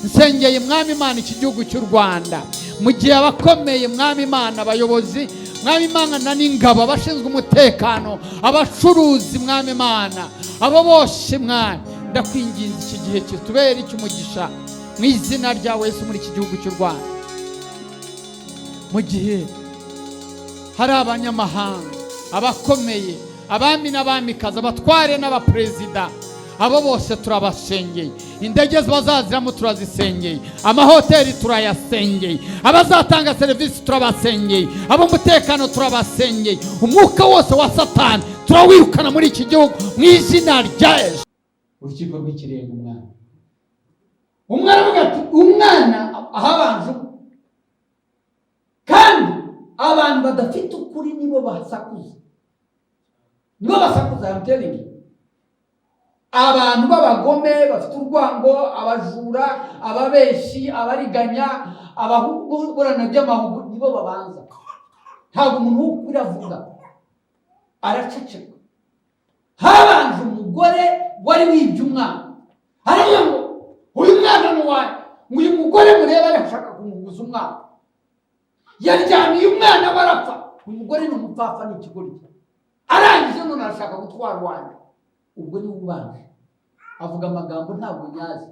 nsengeye mwami Imana iki gihugu cy'u Rwanda, mu gihe abakomeye mwami Imana, abayobozi mwami Imana n'ingabo, abashinzwe umutekano, abacuruzi mwami Imana, abo bose mwami, ndakwinginze iki gihe kitubere icy'umugisha mu izina ryawe Yesu muri iki gihugu cy'u Rwanda. Mu gihe hari abanyamahanga, abakomeye, abami n'abamikazi, abatware n'abaperezida, abo bose turabasengeye. Indege bazaziramo turazisengeye, amahoteli turayasengeye, abazatanga serivisi turabasengeye, ab'umutekano turabasengeye. Umwuka wose wa Satani turawirukana muri iki gihugu mu izina rya Yesu. Urukiko rw'ikirenga umwana avuga ati umwana ahabanje, kandi abantu badafite ukuri nibo basakuza, I'm telling you. Abantu b'abagome bafite urwango, abajura, ababeshi, abariganya, ababurana by'amahugu nibo babanza. Ntabwo umuntu w'ukuri avuga, araceceka. Habanje umugore wari wibye umwana, aravuga ngo uyu mwana ni uwawe, uyu mugore mureba arashaka kumuguza umwana, yaryamiye umwana barapfa. Umugore ni umupfapfa, ni ikigoryi, arangije none arashaka gutwara uwanjye. Ubwo ni ubanje avuga amagambo ntabwo nyazi.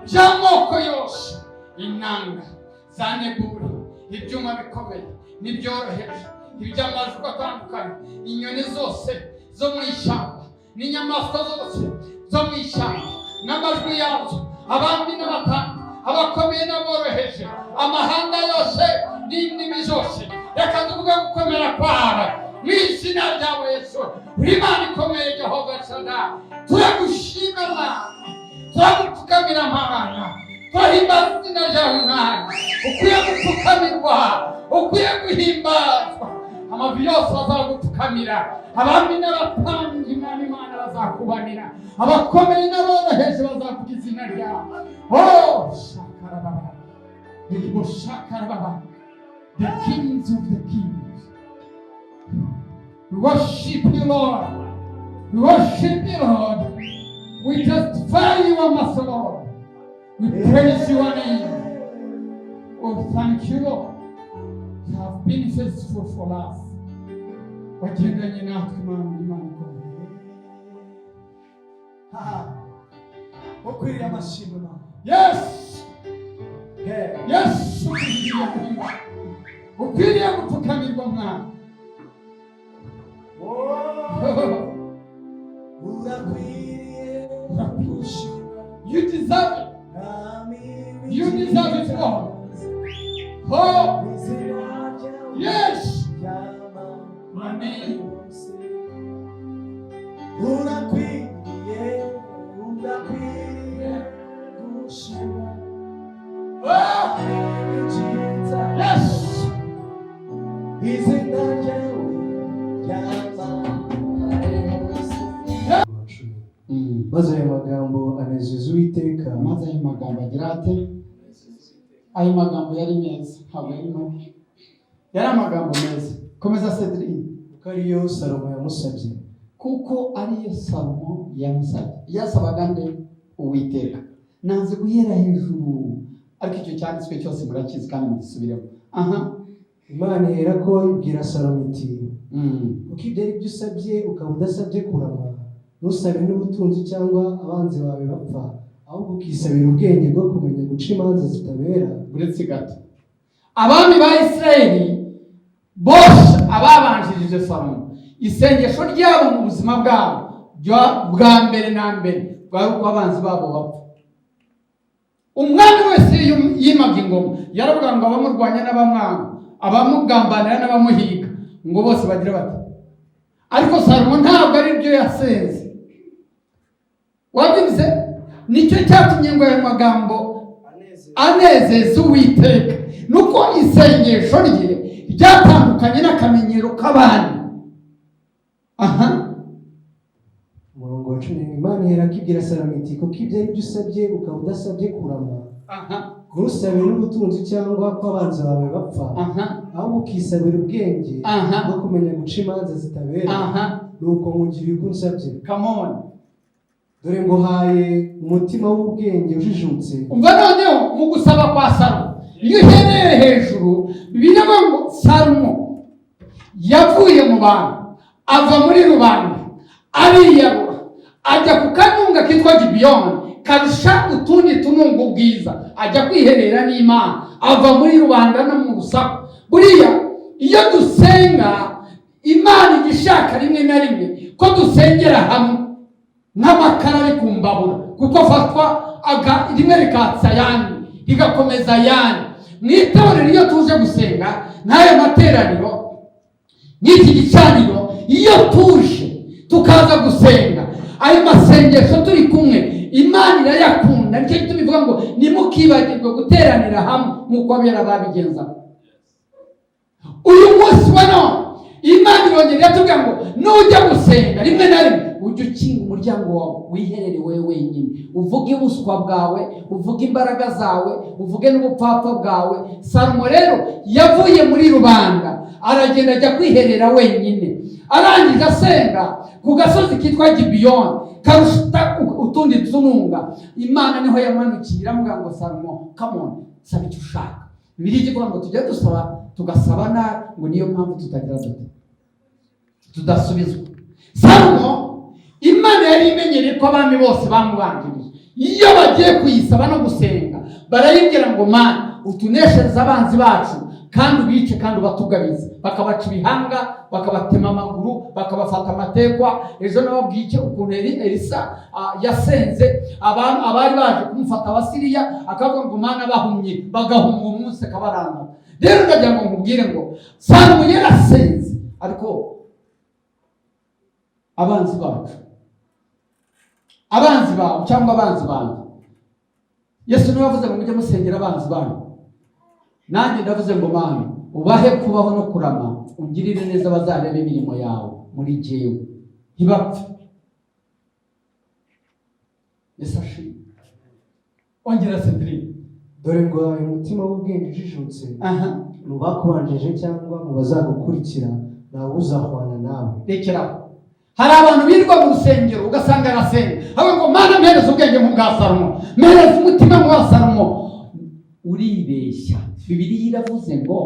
by'amoko yose, inanga zanegura, ibyuma bikomeye n'ibyoroheje, iby'amajwi atandukanye, inyoni zose zo mu ishyamba n'inyamaswa zose zo mu ishyamba n'amajwi yazo, abami n'abatanga, abakomeye n'aboroheje, amahanga yose n'indimi zose, reka tuvuge gukomera kwawe mu izina ryawe Yesu. Uri Imana ikomeye, Jehova Shaddai, turagushima Mana, turagupfukamira Mana, turahimbaza izina ryawe Mana, ukwiye gupfukamirwa, ukwiye guhimbazwa. amavi yose bazagupfukamira, abami n'abatambyi mwami Imana bazakubanira, abakomeye n'aboroheje bazavuga izina ryawe. Oh shakarababa, ego shakarababa, the kings of the kings. We worship you, Lord. We worship you, Lord. We justify you, Master Lord. We praise your name. Oh, thank you, Lord. You have been faithful for us. Wagendanye natwe Imana ikomeye. Ukwiriye amashimwe Imana. Yes. Yes. Ukwiriye gupfukamirwa Mwana. You deserve it. You deserve it, Lord. Oh, yes. Amen. Oh, yes. Maze ayo magambo anezeza Uwiteka. Maze ayo magambo agira ate? Ayo magambo yari meza, ntabwo yari mabi. Yari amagambo meza. Komeza Cedric. Kuko ariyo Salomo yamusabye. Kuko ariyo Salomo yamusabye. Yasabaga nde? Uwiteka. Nanze guhera hejuru. Ariko icyo cyanditswe cyose murakizi kandi mugisubiremo. Aha. Imana yera ko ibwira Salomo iti, uko ibyo ari byo usabye ukaba udasabye kurama, ntusabe n'ubutunzi cyangwa abanzi bawe bapfa, ahubwo ukisabira ubwenge bwo kumenya guca imanza zitabera. Uretse gato, abami ba Isirayeli bose ababanjirije Salomo, isengesho ryabo mu buzima bwabo bwa mbere na mbere bwari uko abanzi babo bapfa. Umwami wese yimaga ingoma yaravuga ngo abamurwanya n'abamwanga, abamugambanira n'abamuhiga ngo bose bagira bati. Ariko Salomo ntabwo ari byo yasenze. Wabyumvise? Nicyo cyatumye ngo ayo magambo anezeza Uwiteka, nuko isengesho rye ryatandukanye n'akamenyero k'abandi. Aha. Umurongo wa 10, Imana yera ko ibwira Salomo iti, kuko ibyo ari byo usabye ukaba udasabye kurama, ntusabe n'ubutunzi cyangwa ko abanzi bawe bapfa, ahubwo ukisabira ubwenge bwo kumenya guca imanza zitabera, nuko nkugiriye uko unsabye. Come on. Dore ngo haye umutima w'ubwenge ujijutse. Umva noneho mu gusaba kwa Salomo, iyo uhereye hejuru bireba ngo Salomo yavuye mu bantu, ava muri rubanda, ariyarura, ajya ku kanunga kitwa Gibeyoni karusha utundi tununga ubwiza, ajya kwiherera n'Imana, ava muri rubanda no mu rusaku. Buriya iyo dusenga Imana igishaka rimwe na rimwe ko dusengera hamwe n'amakara ari ku mbabura, kuko afatwa rimwe rikatsa ayandi rigakomeza ayandi. Mu itorero iyo tuje gusenga n'aya materaniro n'iki gicaniro, iyo tuje tukaza gusenga ayo masengesho turi kumwe, Imana irayakunda. Nicyo tubivuga ngo nimukibagirwe guteranira hamwe nk'uko abera babigenzaga. Uyu munsi wa none Imana irongera yatubwira ngo nujya gusenga rimwe na rimwe ujye ukinga umuryango wawe, wiherere wewe wenyine, uvuge ubuswa bwawe, uvuge imbaraga zawe, uvuge n'ubupfapfa bwawe. Salomo rero yavuye muri rubanda aragenda ajya kwiherera wenyine, arangije asenga ku gasozi kitwa Gibeyoni karusha utundi tununga. Imana niho yamanukiye iramubwira ngo Salomo, come on, saba icyo ushaka. Bibiliya ivuga ngo tujye dusaba tugasaba nabi, ngo niyo mpamvu tutagira tudasubizwa. Salomo Imana yari imenyereye ko abami bose bamubanjirije, iyo bagiye kuyisaba no gusenga barayibwira ngo Mana utuneshereze abanzi bacu kandi ubice kandi ubatugabize. Bakabaca ibihanga, bakabatema amaguru, bakabafata amatekwa. Ejo nababwiye icyo ukuntu Elisa yasenze abantu abari baje kumufata Abasiriya, akavuga ngo Mana bahumye, bagahuma uwo munsi akabaranga. Rero ndagira ngo nkubwire ngo Salomo yarasenze, ariko abanzi bacu, abanzi bawe cyangwa abanzi banyu, Yesu niwe yavuze ngo mujye musengera abanzi banyu. Nanjye ndavuze ngo Mana ubahe kubaho no kurama, ungirire neza bazarebe imirimo yawe muri jyewe ntibapfe. Esashi ongera Cedric, dore ngo wawe umutima w'ubwenge ujijutse mu bakubanjije cyangwa mu bazagukurikira nawe uzahwana nawe. rekeraho. Hari abantu birirwa mu rusengero ugasanga arasenga avuga ngo Mana mpereza ubwenge mu bwa Salomo, mpereza umutima mu bwa Salomo. Uribeshya. Bibiliya iravuze ngo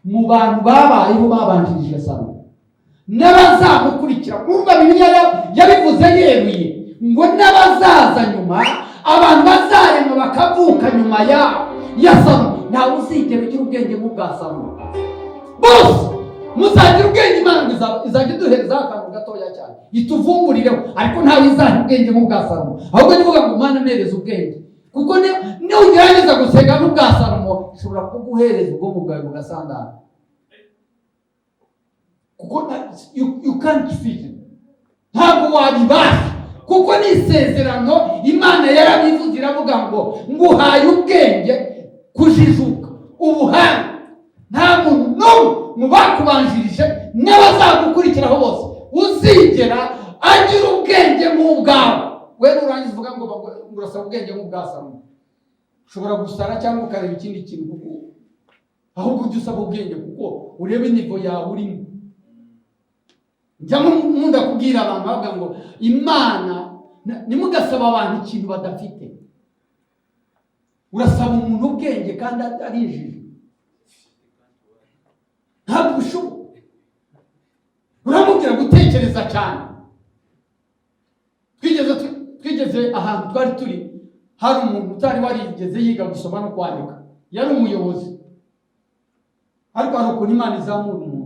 mu bantu babayeho babanjirije Salomo n'abazamukurikira, urumva Bibiliya yabivuze yeruye ngo n'abazaza nyuma, abantu bazarema bakavuka nyuma ya Salomo, ntawe uzigera ugira ubwenge nk'ubwa Salomo. Bose muzagira ubwenge, Imana izajya iduhereza akantu gatoya cyane ituvungurireho, ariko ntawe izaha ubwenge nk'ubwa Salomo. Ahubwo nivuga ngo Mana mpereza ubwenge, kuko nugerageza gusenga n'ubwa Salomo ishobora kuguhereza ubwonko bwawe bugasandara, kuko you can't fit it. Ntabwo wabibasha, kuko ni isezerano Imana yarabivuze, iravuga ngo nguhaye ubwenge, kujijuka, ubuhanga. Nta muntu n'umwe mu bakubanjirije n'abazagukurikiraho bose uzigera agira ubwenge nk'ubwawe. Wewe urangiza uvuga ngo urasaba ubwenge nk'ubwa Salomo, ushobora gusara cyangwa ukareba ikindi kintu, kuko ahubwo ujye usaba ubwenge kuko urebe nivo yawe urimo. Njya nkunda kubwira abantu bavuga ngo Imana, nimugasaba abantu ikintu badafite. Urasaba umuntu ubwenge kandi arijije, ntabwo ushoboye. Uramubwira gutekereza cyane. Twigeze ahantu twari turi, hari umuntu utari warigeze yiga gusoma no kwandika, yari umuyobozi, ariko hari ukuntu Imana izamura umuntu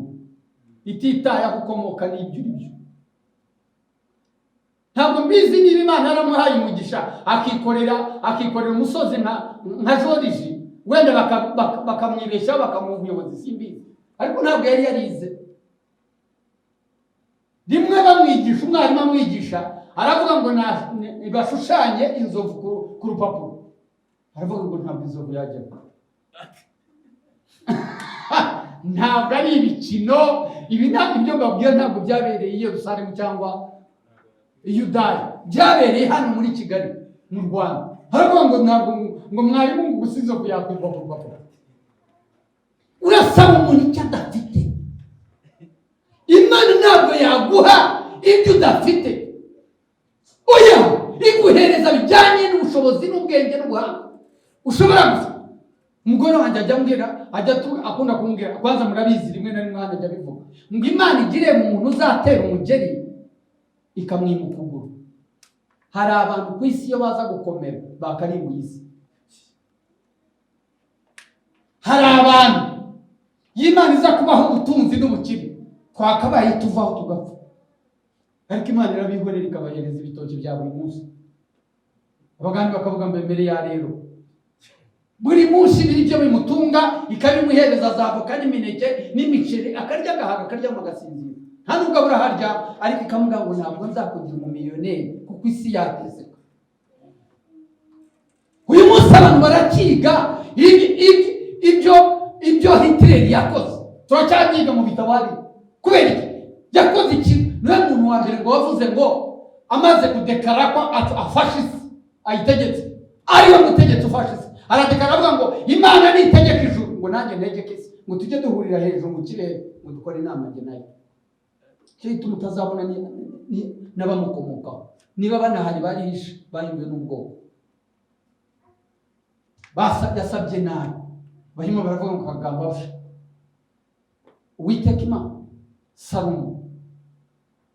ititaye aho ukomoka n'ibyo uribyo. Ntabwo mbizi niba Imana yaramuhaye umugisha akikorera umusozi nka Joriji, wenda bakamwibeshaho bakamuha ubuyobozi, simbizi, ariko ntabwo yari yarize. Rimwe bamwigisha, umwarimu amwigisha, aravuga ngo bashushanye inzovu ku rupapuro. Aravuga ngo ntabwo inzovu yajyaho. Ntabwo ari ibikino ibi, ntabwo ibyo mbabwira ntabwo byabereye i Yerusalemu cyangwa i Yudaya, byabereye hano muri Kigali mu Rwanda. Aravuga ngo ntabwo ngo mwarimu ngo gusa inzovu yakwiva ku rupapuro. Urasaba umuntu icyo adafite. Imana ntabwo yaguha ibyo udafite. Oya, iguhereza bijyanye n'ubushobozi n'ubwenge n'ubuhanga. Ushobora gusa umugore wanjye ajya ambwira, akunda kumbwira, kwanza murabizi rimwe na rimwe hano ajya bivuga ngo Imana igire mu muntu uzatera umugeri ikamwima ukuguru. Hari abantu ku isi iyo baza gukomera bakarimbuye isi. Hari abantu y'Imana iza kubaho ubutunzi n'ubukire twakabaye tuvaho tugapfa, ariko Imana irabihorera ikabahereza ibitoki bya buri munsi. Abaganga bakavuga ngo mbere ya rero buri munsi ibyo bimutunga, ikabimuhereza azavoka n'imineke n'imiceri, akarya agahaga, akaryama agasinzira, nta nubwo abura harya, ariko ikamuga ngo ntabwo nzakugira umumiliyoneri kuko isi yatezeka. Uyu munsi abantu barakiga ibyo Hitler yakoze, turacyagiga mu bitabo. Kubera iki yakoze ikintu? Niwe muntu wa mbere ngo wavuze ngo amaze kudekara ko afashe isi ayitegetse, ariwe mutegetsi ufashe isi. Aradekara avuga ngo Imana nitegeka ijuru, ngo nanjye ntegeke isi, ngo tujye duhurira hejuru mu kirere, ngo dukore inama njye nayo. Cyo ituma utazabona n'abamukomokaho, niba banahari barihishe bahinduwe n'ubwoko. Yasabye nabi, barimo baravuga ngo kagamba bwe. Uwiteka Imana, Salomo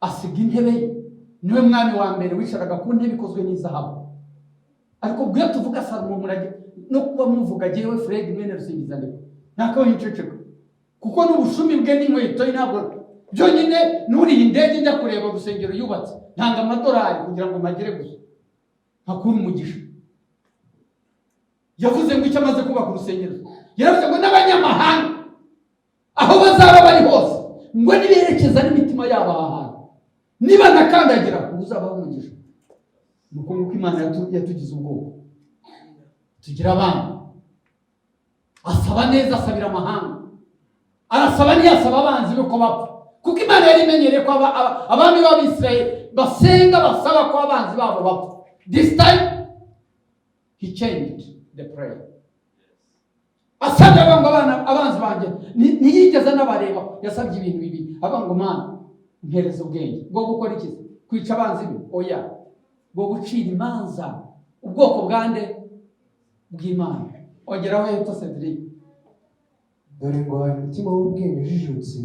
asiga intebe ye, niwe mwami wa mbere wicaraga ku ntebe ikozwe n'izahabu. Ariko ubwo iyo tuvuga Salomo murage no kuba muvuga jewe Fred mwene Rusingizane, nakaho nceceka, kuko n'ubushumi bwe n'inkweto ntabwo byonyine. Nuriye indege njya kureba urusengero yubatse, ntanga amadolari kugira ngo magere gusa nkakura umugisha. Yavuze ngo icyo amaze kubaka urusengero, yaravuze ngo n'abanyamahanga aho bazaba bari hose ngo niberekeza n'imitima yabo aha hantu, niba nakandagira uzabaho umugisha. Nuko nguko Imana yatugize ubwoko, tugira abana. Asaba neza, asabira amahanga. arasaba ntiyasaba abanzi be ko bapfa, kuko Imana yari imenyereye ko abami b'Abisirayeli basenga basaba ko abanzi babo bapfa. This time he changed the prayer. Asabye ngo abanzi banjye ntiyigeze n'abareba, yasabye ibintu bibi. Ngo Mana mpereza ubwenge bwo gukora iki? Kwica abanzi be? Oya, bwo gucira imanza ubwoko bwande bw'Imana. Ongeraho hepfo Cedric. Dore ngo hari umutima w'ubwenge ujijutse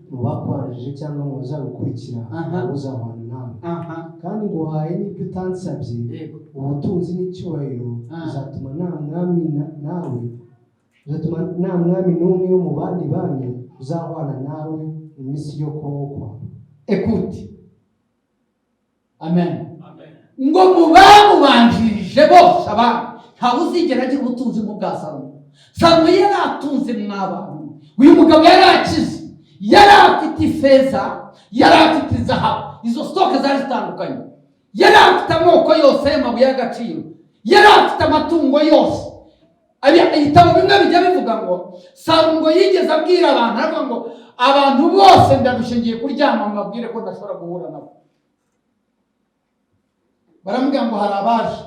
mu bakwanjije cyangwa mu bazagukurikira uzabana nawe, kandi ngo uhaye n'ibyo utansabye, ubutunzi n'icyubahiro, bizatuma nta mwami n'umwe wo mu bandi bami uzahwana nawe mu minsi yo kubaho kwawe. Écoute. Amen. Ngo mu bamubanjirije bose abandi ntawe uzigera agira ubutunzi nk'ubwa Salomo. Salomo yari atunze mw'abantu. Uyu mugabo yari akize, yari afite ifeza, yari afite izahabu, izo stoke zari zitandukanye, yari afite amoko yose y'amabuye y'agaciro, yari afite amatungo yose. Ibitabo bimwe bijya bivuga ngo Salomo yigeze abwira abantu, aravuga ngo abantu bose ndarushye ngiye kuryama, mbabwire ko ndashobora guhura nabo. Baramubwira ngo hari abaje,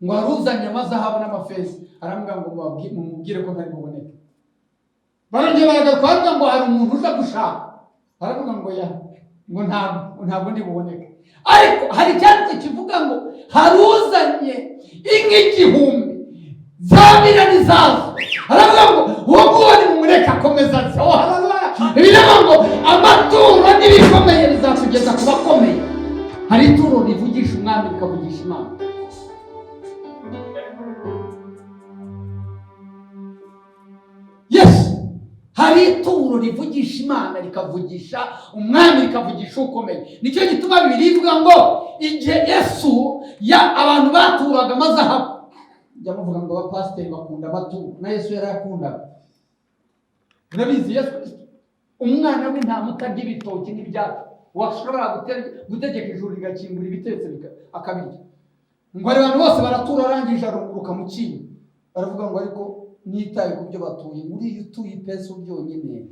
ngo hari uzanye amazahabu n'amafeza, aramubwira ngo mumubwire ko ntari buboneke. Barongera baragaruka baravuga ngo hari umuntu uza gushaka, aravuga ngo ya, ngo ntabwo ndi buboneke. Ariko hari icyanditse kivuga ngo hari uzanye inka 1000 za miliyoni zazo, aravuga ngo uwo nguwo nimumureke akomeza aze. Oh haleluya! Biravuga ngo amaturo n'ibikomeye bizatugeza ku bakomeye. Hari ituro rivugisha umwami rikavugisha Imana. Yes, hari ituro rivugisha Imana rikavugisha umwami rikavugisha ukomeye. Nicyo gituma Bibiliya ivuga ngo igihe Yesu abantu baturaga amazahabu, njya muvuga ngo abapasiteri bakunda amaturo, na Yesu yari akundaga. Murabizi Yesu umwana w'intama utarya ibitoki n'ibyatsi, washobora gutegeka ijuru rigakingura ibitetse akabirya. Ngo abantu bose baratura, arangije arunguruka mu kintu, aravuga ngo ariko nitaye ku byo batuye, uriya utuye ipeso byonyine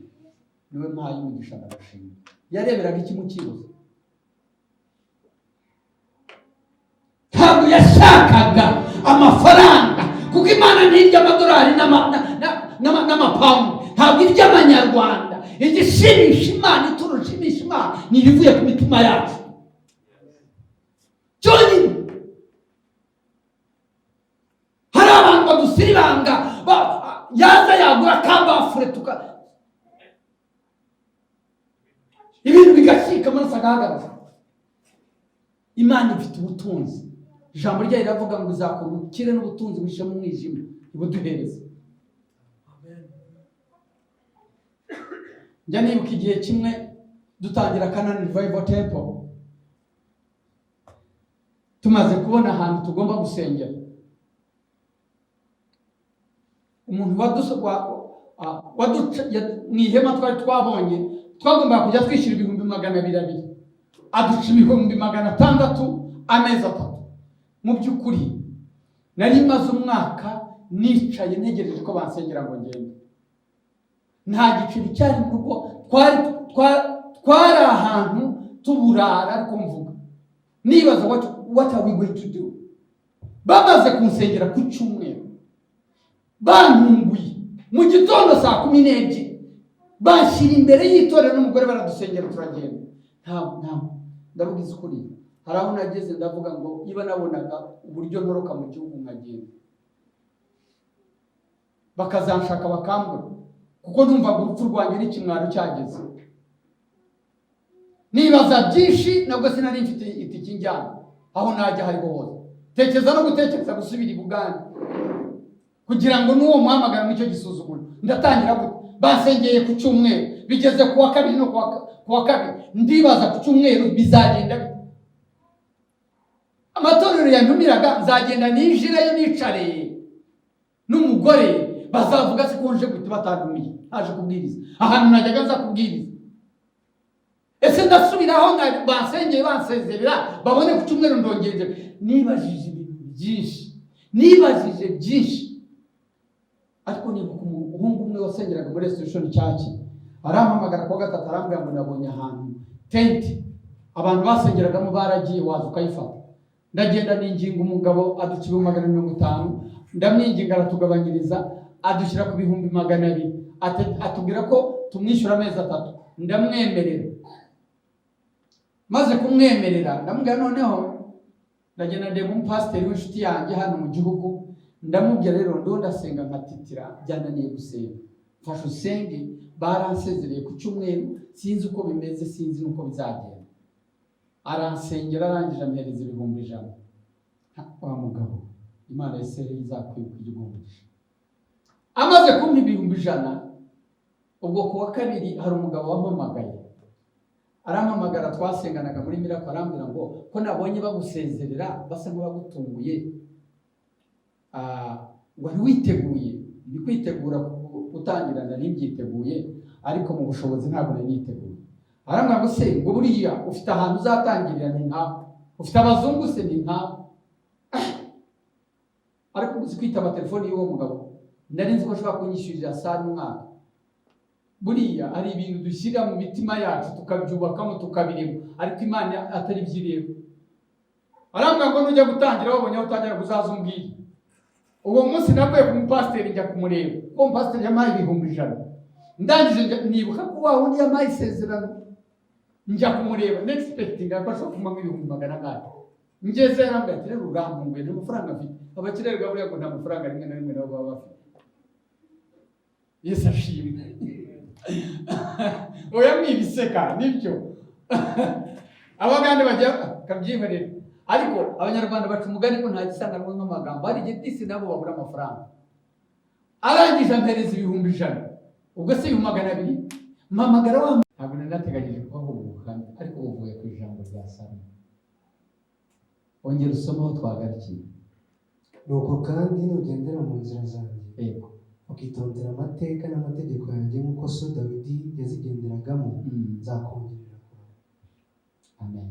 niwe mpaye umugisha n'agashimwe. Yareberaga iki mu kibazo? Ntabwo yashakaga amafaranga, kuko Imana ntirya amadolari n'amapawundi, ntabwo irya amanyarwanda. Igishimisha Imana, ituro rishimisha Imana ni irivuye ku mitima yacu cyonyine. Hari abantu badusiribanga, yaza yagura kambafure ibintu bigashika amaraso agahagarara. Imana ifite ubutunzi. Ijambo ryayo riravuga ngo uzakora ubukire n'ubutunzi bushyira mu mwijima ibuduhereza. Njya nibuka igihe kimwe dutangira Canaan Revival Temple, tumaze kubona ahantu tugomba gusengera. Umuntu mu ihema twari twabonye, twagombaga kujya twishyura 200,200, aduca 600 amezi 3. Mu by'ukuri nari maze umwaka nicaye ntegereje ko bansengera ngo ngende. Nta giciro cyari mu rugo, twari ahantu tuburara, ariko mvuga nibaza what are we going to do. Bamaze kunsengera ku cyumweru, bantunguye mu gitondo saa 12, bashyira imbere y'itorero n'umugore baradusengera, turagenda. Ntabwo ndavuga ukuri, hari aho nageze ndavuga ngo iba nabonaga uburyo ntoroka mu gihugu nkagenda, bakazanshaka bakambura, kuko numvaga urupfu rwanjye n'ikimwaro cyageze. Nibaza byinshi, nabwo sinari mfite itiki njyana aho najya hariho hose. Tekereza no gutekereza gusubira i Buganda kugira ngo n'uwo muhamagara mu cyo gisuzuguro. Ndatangira gute? Basengeye ku cyumweru, bigeze ku wa kabiri no ku wa kabiri, ndibaza ku cyumweru bizagenda bite. Amatorero yantumiraga nzagenda nijireyo nicare n'umugore, bazavuga se konje gute batandumiye aje kubwiriza ahantu najyaga nza kubwiriza. Ese ndasubiraho basengeye bansezerera babone ku cyumweru ndongeje. Nibajije ibintu byinshi, ariko nibuka umuhungu umwe wasengeraga muri restitution cyaki arampamagara kwa gatatu arambwira ngo nabonye ahantu tente abantu basengeragamo baragiye waza ukayifata. Ndagenda ninginga umugabo aduca 250, ndamwinginga aratugabanyiriza adushyira ku 200, atubwira ko tumwishyura amezi 3. Ndamwemerera, maze kumwemerera ndamubwira noneho ndagenda ndeba umupasiteri w'inshuti yanjye hano mu gihugu, ndamubwira rero ndo ndasenga nkatitira byananiye gusenga, mfasha usenge, baransezereye ku cyumweru sinzi uko bimeze, sinzi nuko bizagenda. Aransengera arangije ampereza 100,000. Wa mugabo Imana yesere izakwibuka igihumbi. Amaze kumpa 100,000, ubwo kuwa kabiri hari umugabo wampamagaye, arampamagara twasenganaga muri Miracle, arambwira ngo ko nabonye bagusezerera basa nk'abagutunguye, wari witeguye. Ndi kwitegura gutangira, nari mbyiteguye ariko mu bushobozi ntabwo nari niteguye. Arambwira ngo se ngo buriya ufite ahantu uzatangirira? Ni nta ufite abazungu se? Ni nta ariko uzi kwitaba telefoni y'uwo mugabo, nari nzi ko ashobora kunyishyurira sari umwaka. Buriya ari ibintu dushyira mu mitima yacu tukabyubakamo tukabireba, ariko Imana atari byireba. Arambwira ngo nujya gutangira wabonye aho utangira kuzaza umbwire. Uwo munsi navuye ku mupasiteri njya kumureba, uwo mupasiteri yamaye 100,000. Ndangije nibuka ko wa wundi yamaye isezerano, njya kumureba nexpecting ko ashobora kumpa 100,000. Ngeze yarambwira ati rero urampunguye nta mafaranga afite. Abakirerwa buriya ngo nta mafaranga rimwe na rimwe nabo baba bafite. Yesu ashimwe. Oya mwibiseka nibyo. Abagande bajya kabyibarira, ariko abanyarwanda baca umugani ko nta gisanga n'amagambo, hari igihe disi nabo babura amafaranga. Arangije ampereza 100,000. Ubwo se 200,000 mpamagara wa ntabwo nanateganyije ko ubuhamya, ariko buvuye ku ijambo rya Salomo. Ongera usome aho twagarukiye. Nuko kandi nugendera mu nzira zanjye, yego, ukitondera amateka n'amategeko yanjye nk'uko so Dawidi yazigenderagamo, nzakongerera kurama. Amen.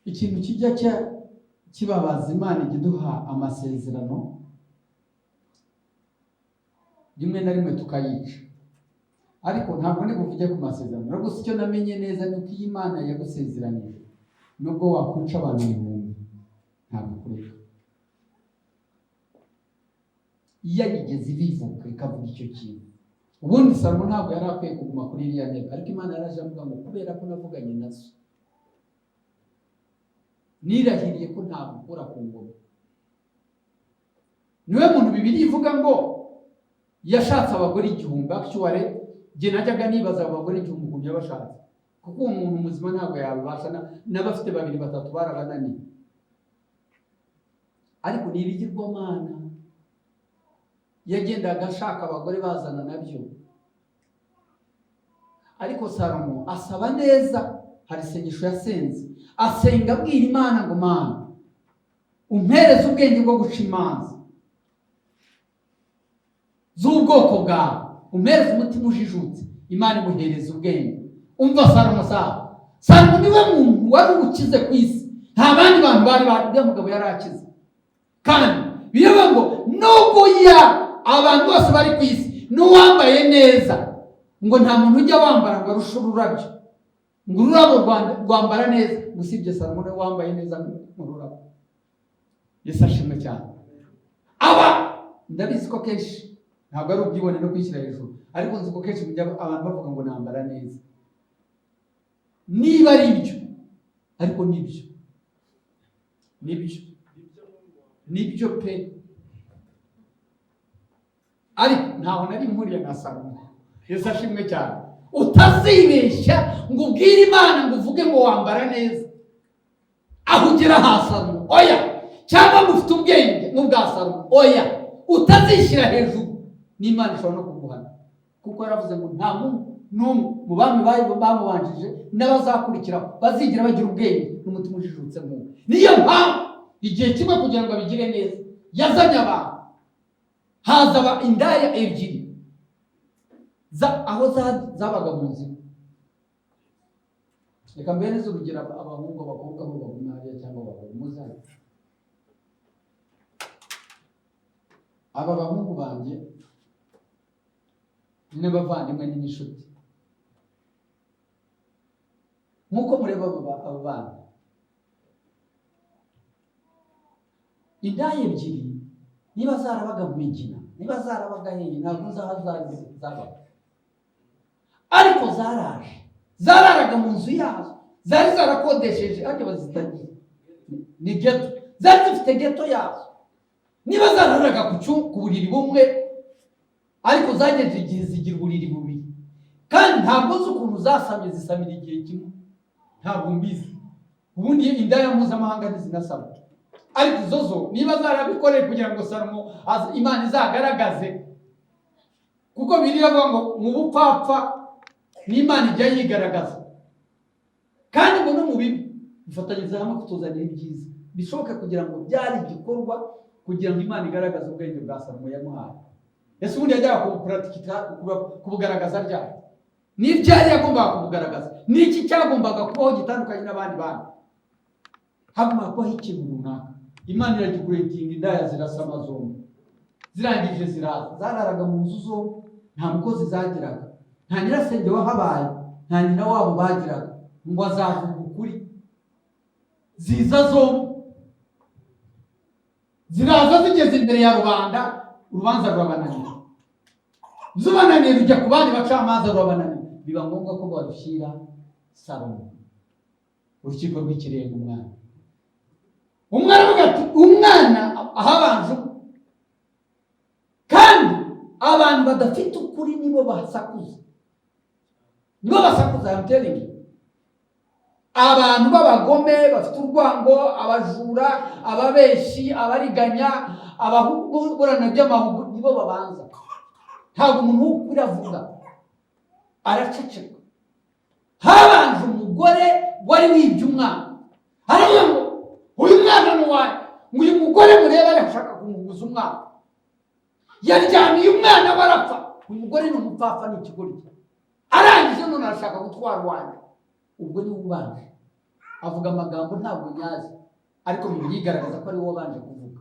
Ikintu kijya kibabaza Imana igiduha amasezerano, rimwe na rimwe tukayica, ariko ntabwo ni buvuge ku masezerano. Rero gusa icyo namenye neza ni uko iyi Imana yagusezeranije, nubwo wakuca abantu 1,000 ntabwo kureka. Iyo yigeze ibivuga ikavuga icyo kintu, ubundi Salomo ntabwo yari akwiye kuguma kuri iriya ntebe, ariko Imana yaraje avuga ngo kubera ko navuganye nazo, nirahiriye ko ntabukura ku ngoma. Niwe muntu Bibiliya ivuga ngo yashatse abagore 1,000. Actually jye najyaga nibaza abagore 1,000 ukuntu yabashatse, kuko umuntu muzima ntabwo yabibasha, n'abafite 2 3 barabananiye. Ariko nibigirwamana yagendaga ashaka abagore bazana nabyo. Ariko Salomo asaba neza, hari isengesho yasenze, asenga abwira Imana ngo Mana umpereze ubwenge bwo guca imanza z'ubwoko bwawe, umpereze umutima ujijutse. Imana imuhereza ubwenge. Umva Salomo niwe muntu wari ukize ku isi, nta bandi bantu bari mugabo yari akize. Kandi bivuga ngo nubwo abantu bose bari ku isi n'uwambaye neza, ngo nta muntu ujya wambara ngo arushe ururabyo, ngo ururabo rwambara neza, usibye Salomo niwe wambaye neza mu rurabo. Yesu ashimwe cyane. Ndabizi ko kenshi ntabwo ari ubwibone no kwishyira hejuru, ariko nzi ko kenshi abantu bavuga ngo nambara neza. Niba ari ibyo, ariko nibyo pe. Ariko ntaho nari mpuriye na Salomo. Yesu ashimwe cyane. Utazibeshya ngo ubwire Imana ngo uvuge ngo wambara neza aho ugera ha Salomo. Oya, cyangwa mufite ubwenge nk'ubwa Salomo. Oya, utazishyira hejuru, n'Imana ishobora no kuguhana, kuko yaravuze ngo nta muntu n'umwe mu bami bamubanjije n'abazakurikira bazigira bagira ubwenge n'umutima ujijutse nk'uwo. Niyo mpamvu igihe kimwe kugira ngo abigire neza yazanye abantu, haza indaya 2 aho zabaga mu nzira. Reka mbereze urugero abahungu abakobwa bo baguma hariya cyangwa abagore muzanye. aba bahungu banjye ni bavandimwe n'inshuti. Nkuko mureba abo bana, indaya ebyiri niba zarabaga mu migina, niba zarabaga hehe ntabwo zaba, ariko zararaga mu nzu yazo, zari zarakodesheje ariko bazitagiye ni geto, zari zifite geto yazo. Niba zararaga ku buriri bumwe, ariko zagejeje igihe zigira uburiri bubiri, kandi ntabwo uzi ukuntu zasamye zisamira igihe kimwe, ntabwo mbizi. Ubundi indaya mpuzamahanga ntizinasama, ariko izo zo niba zarabikoreye kugira ngo Salomo Imana izagaragaze, kuko Bibiliya ivuga ngo mu bupfapfa n'Imana ijya yigaragaza, kandi ngo no mu bibi bifatanyiriza hamwe kutuzanira ibyiza bishoboke, kugira ngo byari igikorwa kugira ngo Imana igaragaze ubwenge bwa Salomo yamuhaye. Ese ubundi yajyaga kubugaragaza ryari? N'ibyari yagombaga kubugaragaza, n'iki cyagombaga kubaho gitandukanye n'abandi bantu? Hagomba kubaho ikintu runaka. Imana iragikuretinga, indaya zirasama zombi, zirangije ziraza. Zararaga mu nzu zombi, nta mukozi zagiraga, nta nyirasenge wahabaye, nta nyina wabo bagiraga ngo azavuga ukuri. Ziza zombi, ziraza zigeze imbere ya rubanda, urubanza rurabananira. Zubananiye rujya ku bandi bacamanza, rurabananira. Biba ngombwa ko barushyira Salomo, urukiko rw'ikirenga. Umwana avuga ati umwana ahabanje, kandi abantu badafite ukuri nibo basakuza, yamuteringi. Abantu b'abagome bafite urwango, abajura, ababeshi, abariganya, ababurana by'amahugu nibo babanza. Ntabwo umuntu w'ukuri avuga, araceceka. Habanje umugore wari wibye umwana, aravuga ngo uyu mwana ni uwanjye, ngo uyu mugore mureba arashaka kumuguza umwana, yaryamiye umwana barapfa. Uyu mugore ni umupfapfa, ni ikigoryi, arangije none arashaka gutwara uwanjye. Ubwo ni ubanje avuga amagambo ntabwo nyazi, ariko bigaragaza ko ari wowe wabanje kuvuga.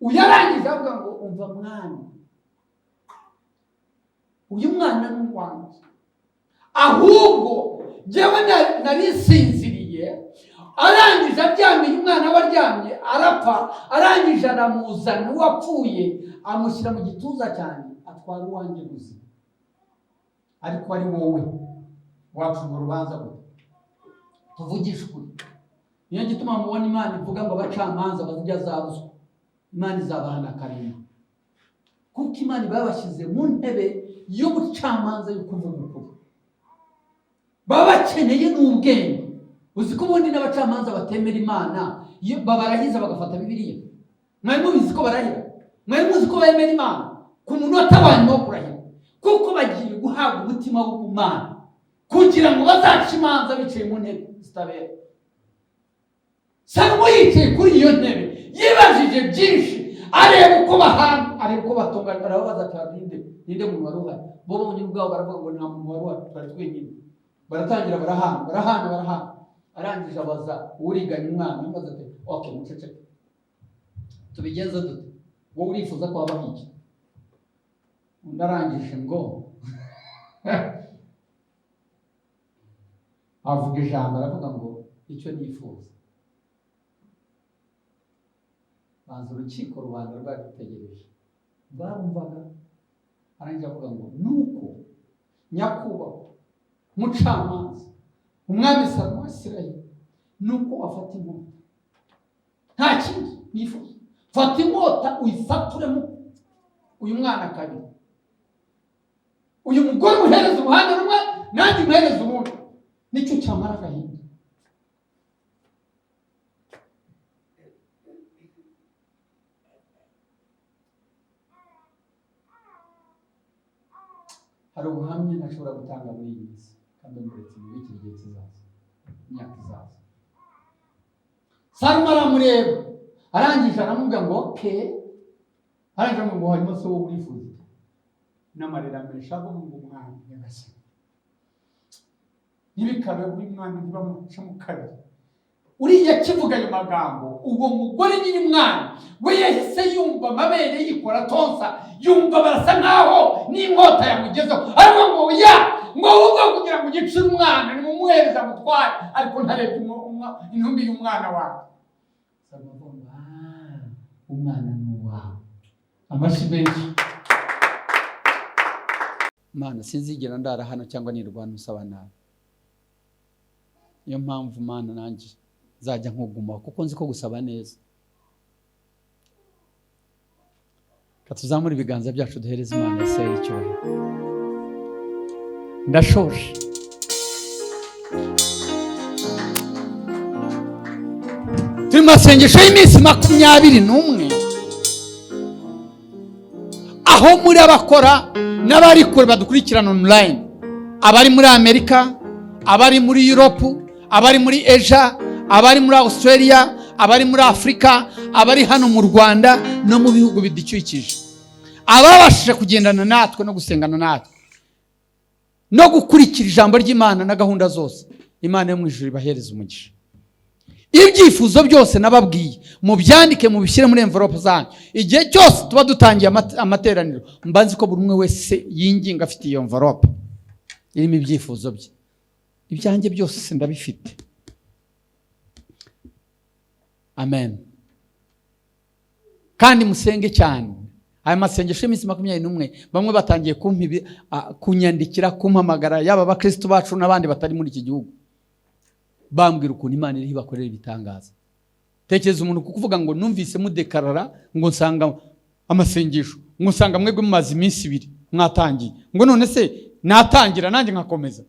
Uyarangije avuga ngo umva mwana, uyu mwana ni uwanjye, ahubwo jyewe narisinziriye. Arangije aryamiye umwana we, aryamye arapfa. Arangije aramuzana uwapfuye, amushyira mu gituza cyane, atwara uwanjye gusa. Ariko ari wowe wacunga urubanza rwe. Tuvugisha ukuri. Niyo gituma mubona Imana ivuga ngo abacamanza bazijya zabuzwa, Imana izabahana karindwi, kuko Imana babashyize mu ntebe y'ubucamanza yo kuvuga ukuri. Baba bakeneye n'ubwenge. Uzi ko ubundi n'abacamanza batemera Imana iyo babarahiza bagafata Bibiliya. Mwari mubizi ko barahira? Mwari muzi ko bemera Imana ku munota wanyuma wo kurahira? Kuko bagiye guhabwa umutima w'Imana kugira ngo bazace imanza bicaye mu ntebe zitabera. Salomo yicaye kuri iyo ntebe yibajije byinshi, areba uko bahana, areba uko batunganya. Arababaza ati ninde muntu wari uhari? Bo bonyine ubwabo baravuga ngo nta muntu wari uhari, twari twenyine. Baratangira barahana. Arangije abaza uriganya umwana, amaze ati okay, muceceke, tubigenza dute? Wowe urifuza ko habaho iki? Ndarangije ngo avuga ijambo, aravuga ngo icyo nifuza. Banza urukiko, rubanda rwaritegereje, barumvaga. Arangije avuga ngo nuko nyakubahwa mucamanza, umwami Salomo wa Isirayeli, nuko afata inkota. Nta kindi nifuza, fata inkota uyisaturemo uyu mwana kabiri, uyu mugore muhereza uruhande rumwe, nanjye muhereza urundi. Nicyo cyamara agahinda. Hari ubuhamya ntashobora gutanga muri iyi minsi, kandi muretse muri iki gihe kizaza, imyaka izaza. Salomo aramureba, arangije aramubwira ngo okay. Arangije ngo harimo se wowe urifuza n'amarira menshi, avuga ngo umwana nyagasani, ntibikabe buri mwana ntibamuce mu kabiri. uriya kivuga ayo magambo, uwo mugore nyiri mwana we yahise yumva amabere yikora tonsa, yumva barasa nkaho n'inkota yamugezeho, ariko ngo ngo ahubwo kugira ngo ugicire umwana nimumuhereze amutware, ariko ntarebye intumbi y'umwana wawe. Umwana ni uwawe. Amashyi menshi. Mana sinzigera ndara hano cyangwa nirwana usaba nawe. Niyo mpamvu Mana nanjye nzajya nkuguma kuko nzi ko gusaba neza. Katuzamura ibiganza byacu duhereze Imana Yesu icyubahiro. Ndashoje. Turi masengesho y'iminsi 21 aho muri abakora n'abari kure badukurikirana online, abari muri Amerika, abari muri Europe, abari muri Asia, abari muri Australia, abari muri Afrika, abari hano mu Rwanda no mu bihugu bidukikije, ababashije kugendana natwe no gusengana natwe no gukurikira ijambo ry'Imana na gahunda zose, Imana yo mu ijuru ibahereza umugisha. Ibyifuzo byose nababwiye mu byandike mu bishyire muri envelope zanyu. Igihe cyose tuba dutangiye amateraniro mbanzi ko buri umwe wese yinginga afite iyo envelope irimo ibyifuzo bye. Ibyanjye byose ndabifite. Amen. Kandi musenge cyane. Aya masengesho y'iminsi 21 bamwe batangiye kunyandikira, kumpamagara, yaba abakristo bacu n'abandi batari muri iki gihugu, bambwira ukuntu Imana iri bakorera ibitangaza. Tekereza umuntu kukuvuga ngo numvise mudekarara ngo nsanga amasengesho, ngo nsanga mwebwe mumaze iminsi 2 mwatangiye, ngo none se natangira nanjye nkakomeza.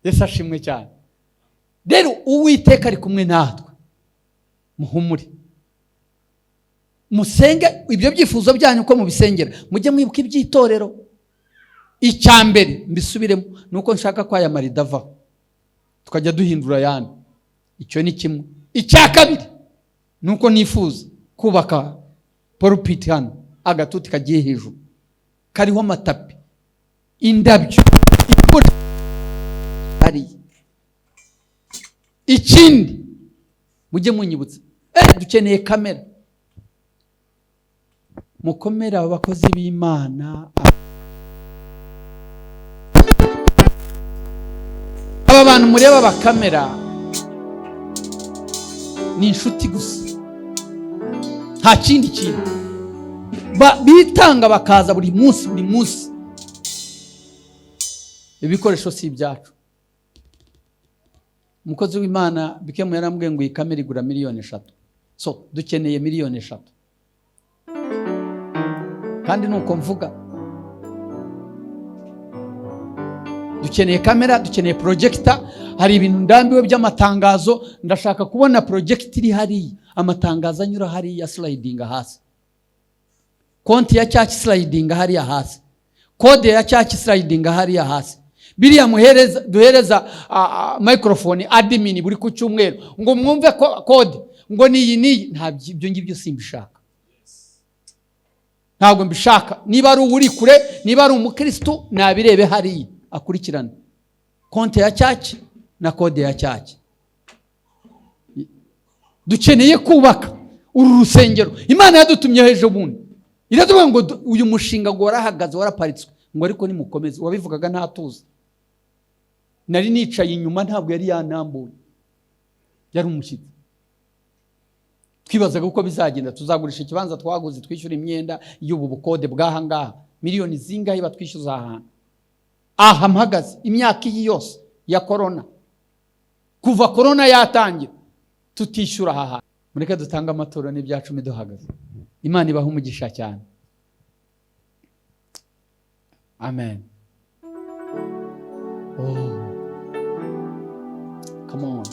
Yesu ashimwe cyane. Rero Uwiteka ari kumwe natwe, muhumure, musenge ibyo byifuzo byanyu uko mubisengera. Mujye mwibuka iby'itorero. Icyambere mbisubiremo nuko nshaka ko aya marida avaho tukajya duhindura yani. Icyo ni kimwe. Icya kabiri nuko nifuza kubaka pulpit hano, agatuti kagiye hejuru kariho amatapi, indabyo, ari ikindi mujye munyibutsa dukeneye kamera. Mukomera abakozi b'Imana, aba bantu mureba bakamera ni inshuti gusa, nta kindi kintu bitanga bakaza buri munsi. Ibikoresho si ibyacu. Umukozi w'Imana bikemu yarambwiye ngo iyi kamera igura 3 miliyoni. So dukeneye 3 miliyoni. Kandi nuko mvuga, dukeneye kamera, dukeneye projector. Hari ibintu ndambiwe by'amatangazo, ndashaka kubona projector iri hari, amatangazo anyura hari ya sliding hasi, konti ya church sliding hari ya hasi, code ya church sliding hari ya hasi. Biriya duhereza microphone admin buri ku cyumweru ngo mwumve code ngo niyi ntabyo ngibyo simbishaka. Ntabwo mbishaka. Niba ari uri kure, niba ari umukristo, nabirebe hari akurikirana konti ya church na code ya church. Dukeneye kubaka uru rusengero. Imana yadutumye hejo bundi, iratubwira ngo uyu mushinga ngo warahagaze, waraparitswe, ngo ariko nimukomeze. Wabivugaga ntatuza. Nari nicaye inyuma, ntabwo yari yanambuye, yari umushyitsi. Twibazaga uko bizagenda, tuzagurisha ikibanza twaguze, twishyura imyenda y'ubu bukode bw'aha ngaha, miliyoni zingahe batwishyuza ahantu. Aha mpagaze imyaka iyi yose ya corona, kuva corona yatangira tutishyura aha. Mureke dutanga amaturo n'ibyacu duhagaze. Imana ibaha umugisha cyane. Amen. Oh, come on.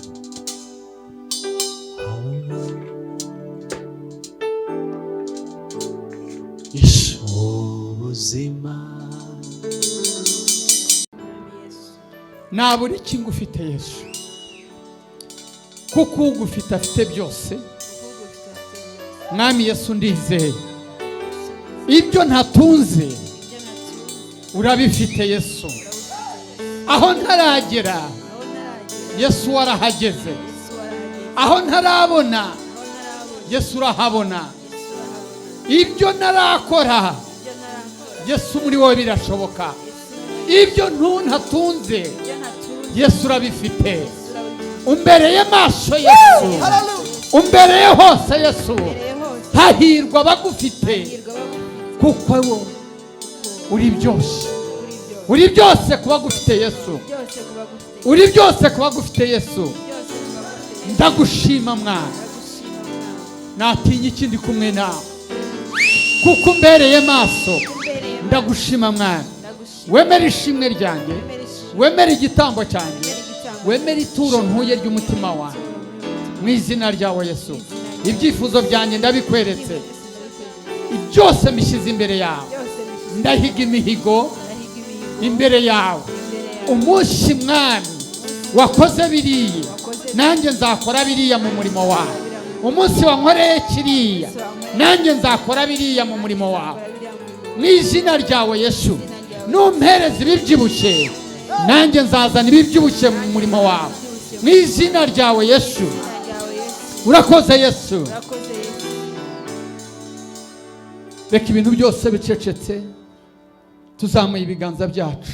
Ubuzima nta buri kintu ufite Yesu, kuko ugufite afite byose. Mwami Yesu ndizeye ibyo ntatunze urabifite Yesu. Aho ntaragera Yesu warahageze. Aho ntarabona Yesu urahabona. Ibyo narakora Yesu muri wowe birashoboka. Ibyo ntatunze Yesu urabifite. Umbereye maso Yesu, umbereye hose Yesu. Hahirwa bagufite kuko wo uri byose. Uri byose kuba gufite Yesu. Uri byose kuba gufite Yesu. Ndagushima mwana. Natinya ikindi kumwe nawe kuko umbereye maso. Ndagushima mwana. Wemera ishimwe ryanjye, wemera igitambo cyanjye, wemera ituro ntuye ry'umutima wawe mu izina ryawe Yesu. Ibyifuzo byanjye ndabikweretse, byose mbishyize imbere yawe. Ndahiga imihigo imbere yawe. Umunsi mwami wakoze biriya, nanjye nzakora biriya mu murimo wawe. Umunsi wankoreye kiriya, nanjye nzakora biriya mu murimo wawe mu izina ryawe Yesu. Numpereza ibibyibushye, nanjye nzazana ibibyibushye mu murimo wawe mu izina ryawe Yesu. Urakoze Yesu. Reka ibintu byose bicecetse, tuzamuye ibiganza byacu.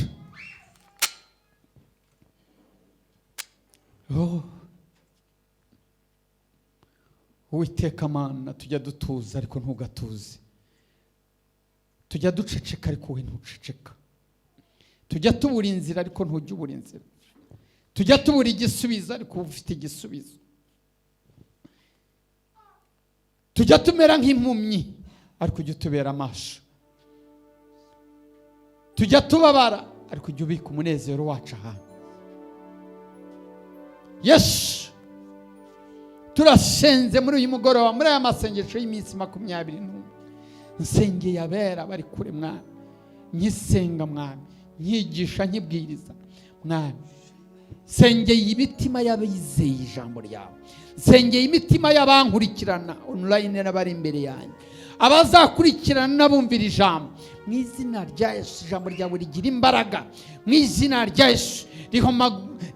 Uwiteka Mana, tujya dutuza ariko ntugatuze. Tujya duceceka ariko wowe ntuceceka. Tujya tubura inzira ariko ntujya ubura inzira. Tujya tubura igisubizo ariko ufite igisubizo. Tujya tumera nk'impumyi ariko ujya utubera amaso. Tujya tubabara ariko ujya ubika umunezero wacu ahantu. Yesu, turasenze muri uyu mugoroba, muri aya masengesho y'iminsi 21. Nsengeye abera bari kure mwami. Nyisenga mwami, nyigisha nkibwiriza mwami. Nsengeye imitima y'abizeye ijambo ryawe. Nsengeye imitima y'abankurikirana online n'abari imbere yanjye, abazakurikirana n'abumvira ijambo mu izina rya Yesu. Ijambo ryawe rigira imbaraga mu izina rya Yesu.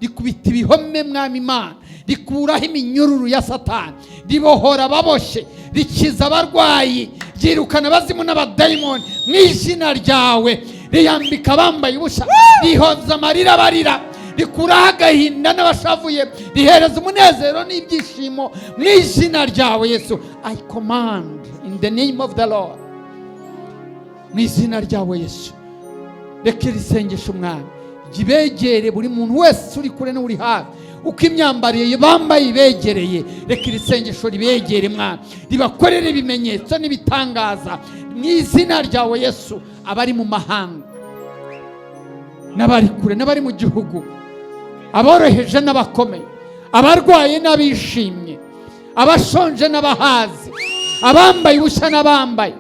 Rikubita ibihome mwami Imana, rikuraho iminyururu ya Satani, ribohora ababoshe, rikiza abarwayi, ryirukana abazimu n'abadayimoni mu izina ryawe. Riyambika abambaye ubusa, rihoza amarira barira, rikuraho agahinda n'abashavuye, rihereza umunezero n'ibyishimo mu izina ryawe Yesu. I command in the name of the Lord, mu izina ryawe Yesu. Reka iri sengesho mwami gibegere buri muntu wese uri kure n'uri hafi, uko imyambarire bambaye ibegereye. Reka iri sengesho ribegere mwami, ribakorere ibimenyetso n'ibitangaza mu izina ryawe Yesu. Abari mu mahanga n'abari kure n'abari mu gihugu, aboroheje n'abakomeye, abarwaye n'abishimye, abashonje n'abahazi, abambaye ubusa n'abambaye,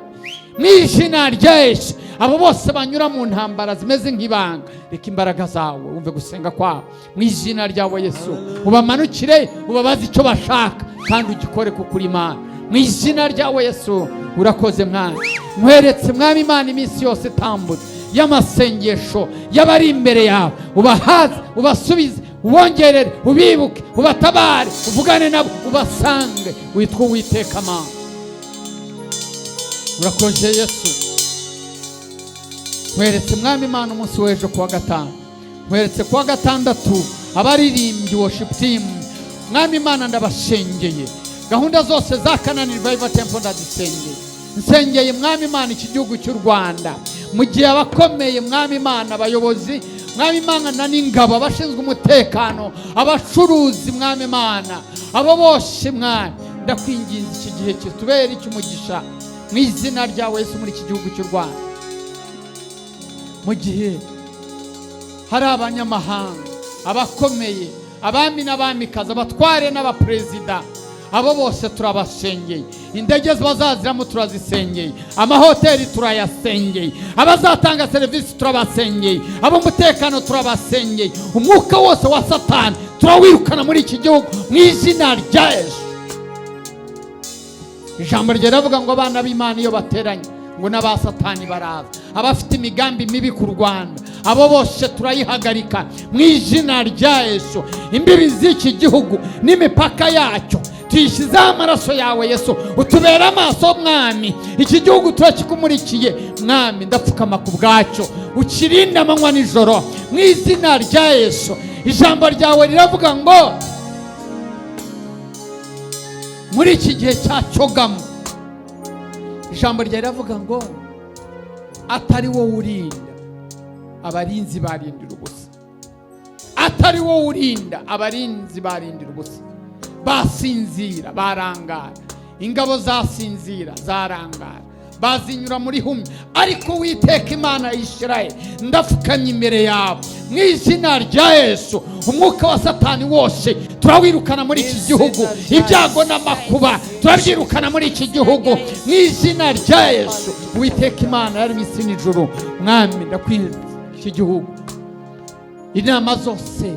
mu izina rya Yesu. Abo bose banyura mu ntambara zimeze nk'ibanga, reka imbaraga zawe wumve gusenga kwabo mu izina ryawe Yesu. Ubamanukire, ubabaze icyo bashaka, kandi ugikore kuko uri Imana mu izina ryawe Yesu. Urakoze mwami, nkweretse mwami Imana iminsi yose itambutse y'amasengesho y'abari imbere yawe. Ubahaze, ubasubize, ubongerere, ubibuke, ubatabare, uvugane nabo, ubasange. Witwa Uwiteka Mana. Urakoze Yesu. Nkweretse mwami Imana umunsi w'ejo kuwa gatanu, nkweretse kuwa gatandatu abaririmbyi worship team mwami Imana ndabashengeye. Gahunda zose za Kanani Revival Temple ndazisengeye. Nsengeye mwami Imana iki gihugu cy'u Rwanda, mu gihe abakomeye mwami Imana, abayobozi mwami Imana n'ingabo, abashinzwe umutekano, abacuruzi mwami Imana, abo bose mwami ndakwinginze iki gihe kitubere icy'umugisha mu izina ryawe Yesu. Muri iki gihugu cy'u Rwanda, mu gihe hari abanyamahanga, abakomeye, abami n'abamikazi, abatware n'abaperezida, abo bose turabasengeye. Indege bazaziramo turazisengeye, amahoteli turayasengeye, abazatanga serivisi turabasengeye, ab'umutekano turabasengeye. Umwuka wose wa Satani turawirukana muri iki gihugu mu izina rya Yesu. Ijambo ryeravuga ngo abana b'Imana iyo bateranye ngo n'aba Satani baraza, abafite imigambi mibi ku Rwanda, abo bose turayihagarika mu izina rya Yesu. Imbibi z'iki gihugu n'imipaka yacyo tuyishyizeho amaraso yawe Yesu, utubera amaso mwami. Iki gihugu turakikumurikiye mwami, ndapfukama ku bwacyo, ukirinde amanywa nijoro mu izina rya Yesu. Ijambo ryawe riravuga ngo muri iki gihe cyacogamo, ijambo ryawe riravuga ngo atari wowe urinda abarinzi barindira ubusa, atari wowe urinda abarinzi barindira ubusa. Basinzira barangara, ingabo zasinzira zarangara, bazinyura muri humye. Ariko Uwiteka Imana ya Isirayeli, ndapfukamye imbere yawe mu izina rya Yesu. Umwuka wa Satani wose turawirukana muri iki gihugu, ibyago n'amakuba turabyirukana muri iki gihugu mu izina rya Yesu. Uwiteka Imana yaremye isi n'ijuru, mwami ndakwinginze iki gihugu, inama zose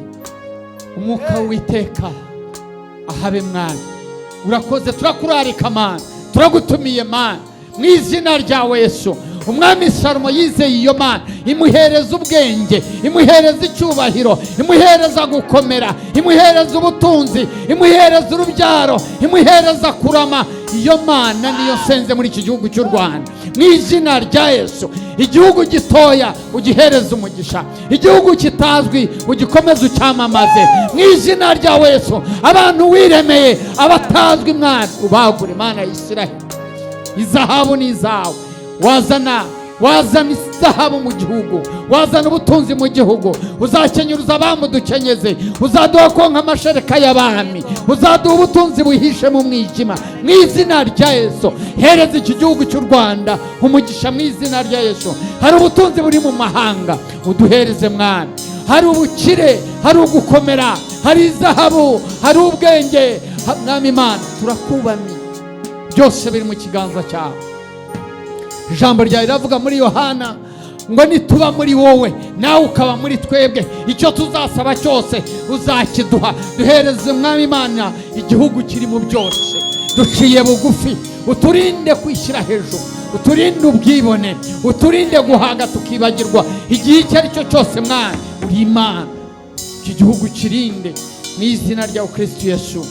umwuka w'Uwiteka ahabe mwami. Urakoze, turakurarika Mana, turagutumiye Mana mu izina ryawe Yesu. Umwami Salomo yizeye iyo Mana, imuhereza ubwenge, imuhereza icyubahiro, imuhereza gukomera, imuhereza ubutunzi, imuhereza urubyaro, imuhereza kurama. Iyo Mana niyo senze muri iki gihugu cy'u Rwanda mu izina rya Yesu. Igihugu gitoya ugihereza umugisha, igihugu kitazwi ugikomeze ucyamamaze mu izina ryawe Yesu. Abantu wiremeye abatazwi Mwana ubagure Mana ya Isirayeli. Izahabu ni izawe, wazana izahabu mu gihugu, wazana ubutunzi mu gihugu. Uzakenyuruza abami udukenyeze, uzaduha konka amashereka y'abami, uzaduha ubutunzi buhishe mu mwijima mu izina rya Yesu. Hereza iki gihugu cy'u Rwanda umugisha mu izina rya Yesu. Hari ubutunzi buri mu mahanga, uduhereze Mwana. Hari ubukire, hari ugukomera, hari izahabu, hari ubwenge. Mwami Imana turakubamye, byose biri mu kiganza cyawe. Ijambo ryawe riravuga muri Yohana ngo nituba muri wowe nawe ukaba muri twebwe, icyo tuzasaba cyose uzakiduha. Duhereze Mwami Imana igihugu kiri mu byose, duciye bugufi. Uturinde kwishyira hejuru, uturinde ubwibone, uturinde guhaga tukibagirwa igihe icyo ari cyo cyose. Mwana uri Imana, iki gihugu kirinde mu izina rya Kristo Yesu.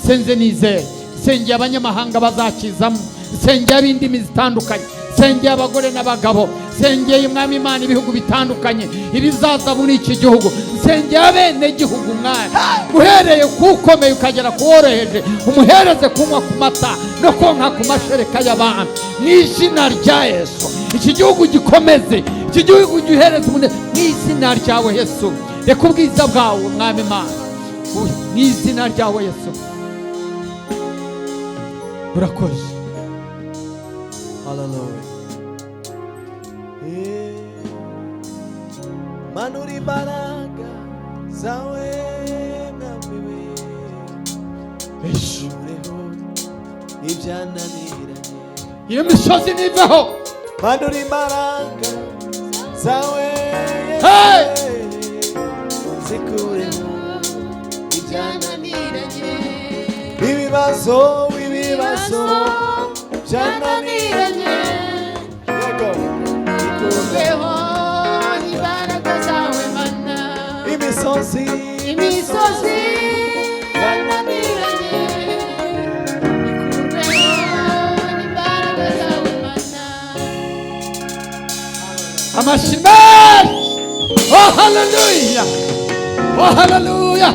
Senze nizeye, sengeye abanyamahanga bazakizamo, sengeye ab'indimi zitandukanye, sengeye abagore n'abagabo, sengeye Mwami Imana ibihugu bitandukanye ibizaza muri iki gihugu, sengeye abene gihugu Mwana, uhereye kukomeye ukagera kuworoheje, umuhereze kunywa ku mata no konka ku mashereka y'abami mu izina rya Yesu. Iki gihugu gikomeze, iki gihugu gihereze mu izina ryawe Yesu. Reka ubwiza bwawe Mwami Imana mu izina ryawe Yesu. Urakoze. Hallelujah. Manuri imbaraga zawe mwami we, ishureho ibyananiranye. Iyo misozi niveho. Manuri imbaraga zawe zikureho ibyananiranye. Ibibazo byananiranye, yego bikureho imbaraga zawe Mana. Imisozi byananiranye, bikureho imbaraga zawe Mana. Amashimwe. Oh hallelujah, oh hallelujah,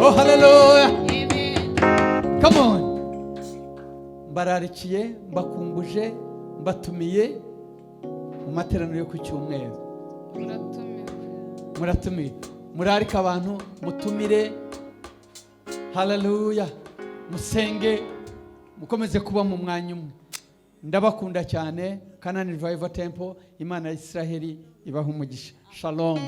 oh hallelujah. Come on. Mbararikiye, mbakumbuje, mbatumiye mu materaniro yo ku cyumweru. Muratumiye. Murarika abantu, mutumire. Hallelujah. Musenge, mukomeze kuba mu mwanya umwe. Ndabakunda cyane. Kanani Revival Temple, Imana ya Isiraheli ibaha umugisha. Shalom.